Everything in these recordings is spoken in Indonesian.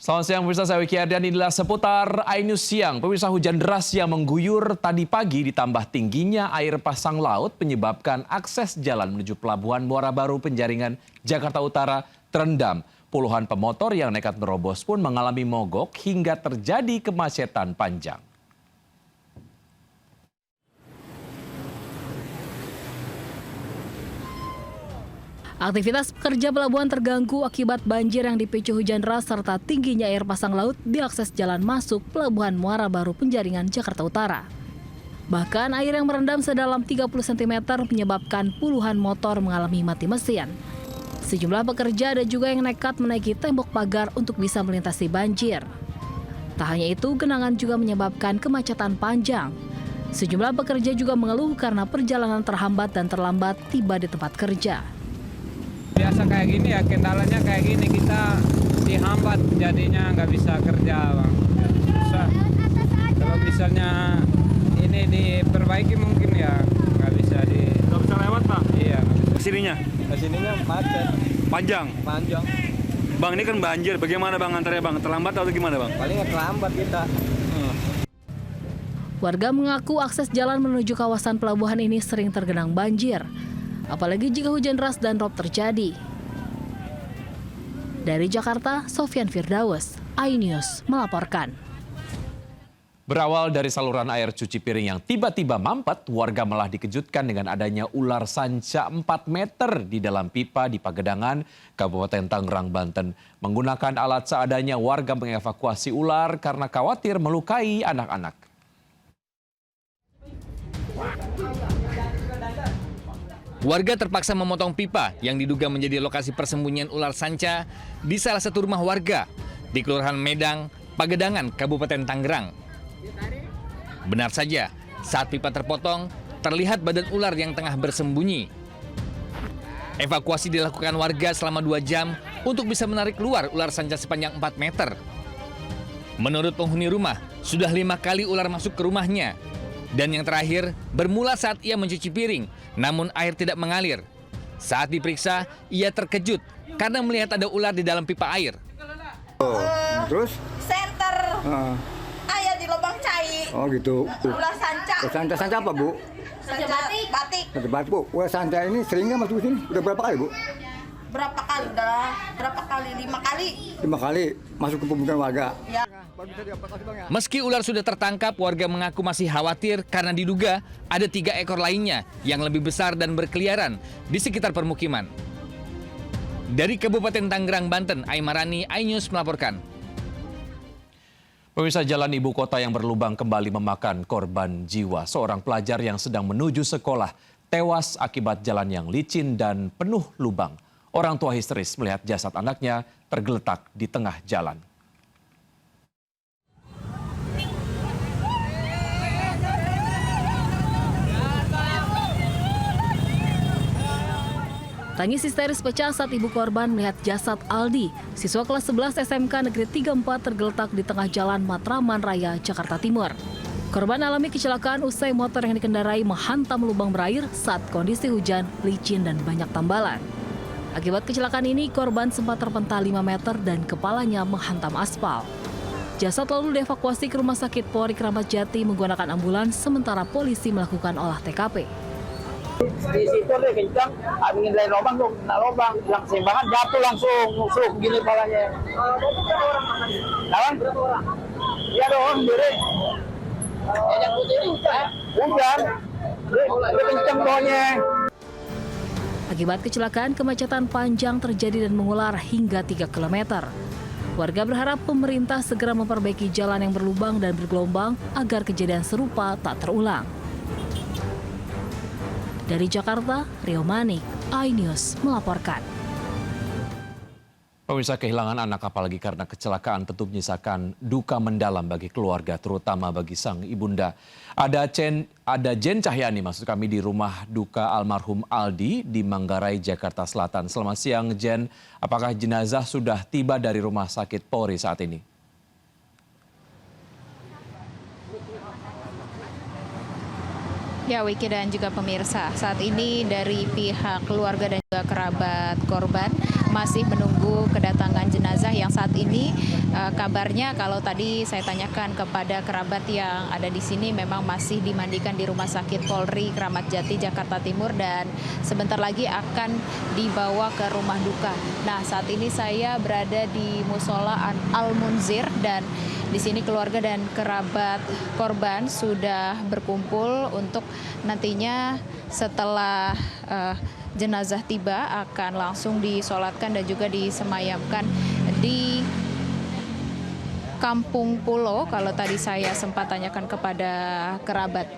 Selamat siang pemirsa, saya Wiki Ardian. Inilah seputar iNews siang. Pemirsa, hujan deras yang mengguyur tadi pagi ditambah tingginya air pasang laut menyebabkan akses jalan menuju Pelabuhan Muara Baru Penjaringan, Jakarta Utara terendam. Puluhan pemotor yang nekat merobos pun mengalami mogok hingga terjadi kemacetan panjang. Aktivitas pekerja pelabuhan terganggu akibat banjir yang dipicu hujan deras serta tingginya air pasang laut di akses jalan masuk Pelabuhan Muara Baru Penjaringan, Jakarta Utara. Bahkan air yang merendam sedalam 30 cm menyebabkan puluhan motor mengalami mati mesin. Sejumlah pekerja ada juga yang nekat menaiki tembok pagar untuk bisa melintasi banjir. Tak hanya itu, genangan juga menyebabkan kemacetan panjang. Sejumlah pekerja juga mengeluh karena perjalanan terhambat dan terlambat tiba di tempat kerja. Biasa kayak gini ya, kendalanya kayak gini, kita dihambat jadinya nggak bisa kerja, Bang. Susah. Kalau misalnya ini diperbaiki mungkin ya nggak bisa lewat, Pak? Iya. Kesininya macet. panjang. Bang, ini kan banjir, bagaimana Bang antaranya Bang? Terlambat atau gimana Bang? Paling terlambat kita. Warga mengaku akses jalan menuju kawasan pelabuhan ini sering tergenang banjir. Apalagi jika hujan deras dan rob terjadi. Dari Jakarta, Sofyan Firdaus, iNews melaporkan. Berawal dari saluran air cuci piring yang tiba-tiba mampet, warga malah dikejutkan dengan adanya ular sanca 4 meter di dalam pipa di Pagedangan, Kabupaten Tangerang, Banten. Menggunakan alat seadanya, warga mengevakuasi ular karena khawatir melukai anak-anak. Warga terpaksa memotong pipa yang diduga menjadi lokasi persembunyian ular sanca di salah satu rumah warga di Kelurahan Medang, Pagedangan, Kabupaten Tangerang. Benar saja, saat pipa terpotong, terlihat badan ular yang tengah bersembunyi. Evakuasi dilakukan warga selama 2 jam untuk bisa menarik keluar ular sanca sepanjang 4 meter. Menurut penghuni rumah, sudah 5 kali ular masuk ke rumahnya. Dan yang terakhir, bermula saat ia mencuci piring, namun air tidak mengalir. Saat diperiksa, ia terkejut karena melihat ada ular di dalam pipa air. Terus? Center. Ayah di lubang cai. Oh gitu. Ular sanca. Sanca apa Bu? Sanca batik. Sanca batik Bu. Ular sanca ini sering nggak masuk sini? Udah berapa kali Bu? Berapa kali? Udah berapa kali? 5 kali. 5 kali masuk ke pemukiman warga. Ya. Meski ular sudah tertangkap, warga mengaku masih khawatir karena diduga ada 3 ekor lainnya yang lebih besar dan berkeliaran di sekitar permukiman. Dari Kabupaten Tangerang, Banten, Aimarani, iNews melaporkan. Pemirsa, jalan ibu kota yang berlubang kembali memakan korban jiwa. Seorang pelajar yang sedang menuju sekolah tewas akibat jalan yang licin dan penuh lubang. Orang tua histeris melihat jasad anaknya tergeletak di tengah jalan. Tangis histeris pecah saat ibu korban melihat jasad Aldi, siswa kelas 11 SMK Negeri 34 tergeletak di tengah jalan Matraman Raya, Jakarta Timur. Korban alami kecelakaan usai motor yang dikendarai menghantam lubang berair saat kondisi hujan, licin, dan banyak tambalan. Akibat kecelakaan ini, korban sempat terpental 5 meter dan kepalanya menghantam aspal. Jasad lalu dievakuasi ke Rumah Sakit Polri Kramat Jati menggunakan ambulans, sementara polisi melakukan olah TKP. Di situ deh kencang, angin dari lubang tuh, kena lubang, langsung banget jatuh langsung, nusuk gini palanya. Berapa orang? Iya dong, diri. Yang putih ini hujan, dia kencang bawahnya. Akibat kecelakaan, kemacetan panjang terjadi dan mengular hingga 3 km. Warga berharap pemerintah segera memperbaiki jalan yang berlubang dan bergelombang agar kejadian serupa tak terulang. Dari Jakarta, Rio Manik, iNews melaporkan. Pemirsa, kehilangan anak apalagi karena kecelakaan tentu menyisakan duka mendalam bagi keluarga, terutama bagi sang ibunda. Ada Jen Cahyani, maksud kami, di rumah duka almarhum Aldi di Manggarai, Jakarta Selatan. Selamat siang, Jen. Apakah jenazah sudah tiba dari Rumah Sakit Polri saat ini? Ya, Wiki dan juga pemirsa, saat ini dari pihak keluarga dan juga kerabat korban masih menunggu kedatangan jenazah yang saat ini kabarnya kalau tadi saya tanyakan kepada kerabat yang ada di sini memang masih dimandikan di Rumah Sakit Polri Kramat Jati Jakarta Timur dan sebentar lagi akan dibawa ke rumah duka. Nah, saat ini saya berada di Musola Al-Munzir dan di sini keluarga dan kerabat korban sudah berkumpul untuk nantinya setelah jenazah tiba akan langsung disolatkan dan juga disemayamkan di Kampung Pulo kalau tadi saya sempat tanyakan kepada kerabat.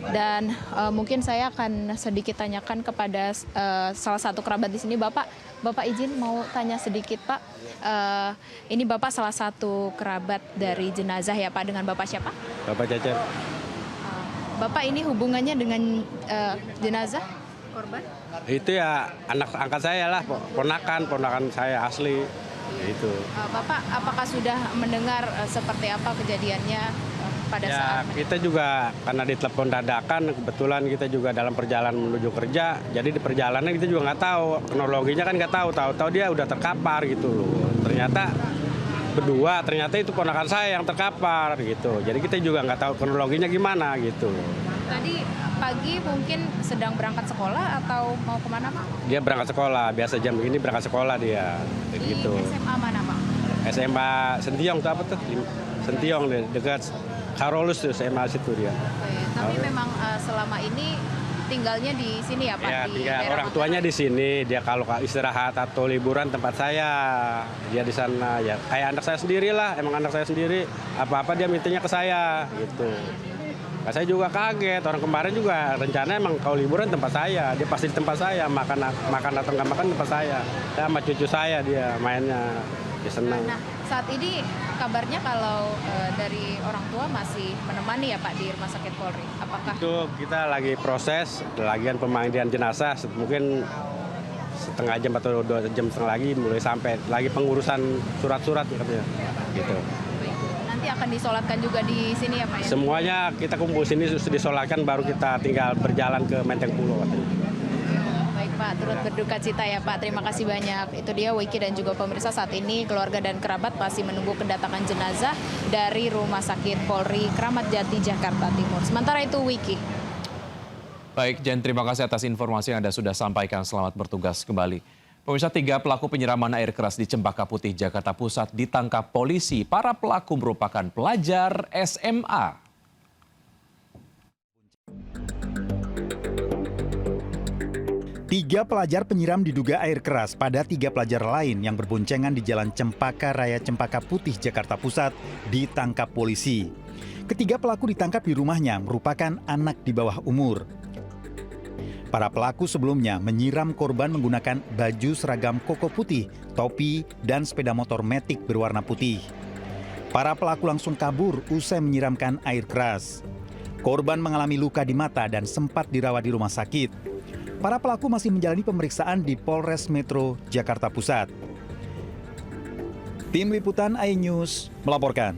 Dan mungkin saya akan sedikit tanyakan kepada salah satu kerabat di sini. Bapak izin mau tanya sedikit, Pak. Ini Bapak salah satu kerabat dari jenazah ya, Pak. Dengan Bapak siapa? Bapak Cecep. Bapak ini hubungannya dengan jenazah korban? Itu ya anak angkat saya lah, ponakan saya asli. Itu. Bapak apakah sudah mendengar seperti apa kejadiannya pada saat kita juga karena ditelepon dadakan, kebetulan kita juga dalam perjalanan menuju kerja, jadi di perjalanan kita juga nggak tahu kronologinya kan nggak tahu dia udah terkapar gitu loh. Ternyata berdua, ternyata itu ponakan saya yang terkapar gitu. Jadi kita juga nggak tahu kronologinya gimana gitu. Tadi pagi mungkin sedang berangkat sekolah atau mau kemana, Pak? Dia berangkat sekolah, biasa jam begini berangkat sekolah dia. Gitu. Di SMA mana, Pak? SMA Sentiong tuh apa tuh? Sentiong deh, dekat Karolus tuh SMA situ dia. Oke, tapi memang selama ini tinggalnya di sini ya, Pak? Ya, di tinggal orang tuanya di sini. Dia kalau istirahat atau liburan tempat saya, dia di sana. Ya kayak anak saya sendiri lah. Emang anak saya sendiri. Apa-apa dia mintanya ke saya gitu. Nah, saya juga kaget. Orang kemarin juga rencana emang kalau liburan tempat saya. Dia pasti di tempat saya. Makan atau nggak makan tempat saya. Ya, sama cucu saya dia mainnya. Dia senang. Nah, saat ini kabarnya kalau dari orang tua masih menemani ya Pak di Rumah Sakit Polri. Apakah itu kita lagi proses, lagian pemandian jenazah mungkin setengah jam atau 2 jam setengah lagi mulai sampai lagi pengurusan surat-surat katanya. Gitu. nanti akan disolatkan juga di sini ya Pak ya? Semuanya kita kumpul sini disolatkan baru kita tinggal berjalan ke Menteng Pulo katanya. Baik Pak, turut berduka cita ya Pak. Terima kasih banyak. Itu dia Wiki dan juga pemirsa, saat ini keluarga dan kerabat masih menunggu kedatangan jenazah dari Rumah Sakit Polri Kramat Jati Jakarta Timur. Sementara itu Wiki. Baik, Jen, terima kasih atas informasi yang Anda sudah sampaikan. Selamat bertugas kembali. Pemirsa, 3 pelaku penyiraman air keras di Cempaka Putih, Jakarta Pusat ditangkap polisi. Para pelaku merupakan pelajar SMA. Tiga pelajar penyiram diduga air keras pada 3 pelajar lain yang berboncengan di Jalan Cempaka Raya Cempaka Putih, Jakarta Pusat ditangkap polisi. Ketiga pelaku ditangkap di rumahnya merupakan anak di bawah umur. Para pelaku sebelumnya menyiram korban menggunakan baju seragam koko putih, topi, dan sepeda motor Matic berwarna putih. Para pelaku langsung kabur usai menyiramkan air keras. Korban mengalami luka di mata dan sempat dirawat di rumah sakit. Para pelaku masih menjalani pemeriksaan di Polres Metro Jakarta Pusat. Tim Liputan iNews melaporkan.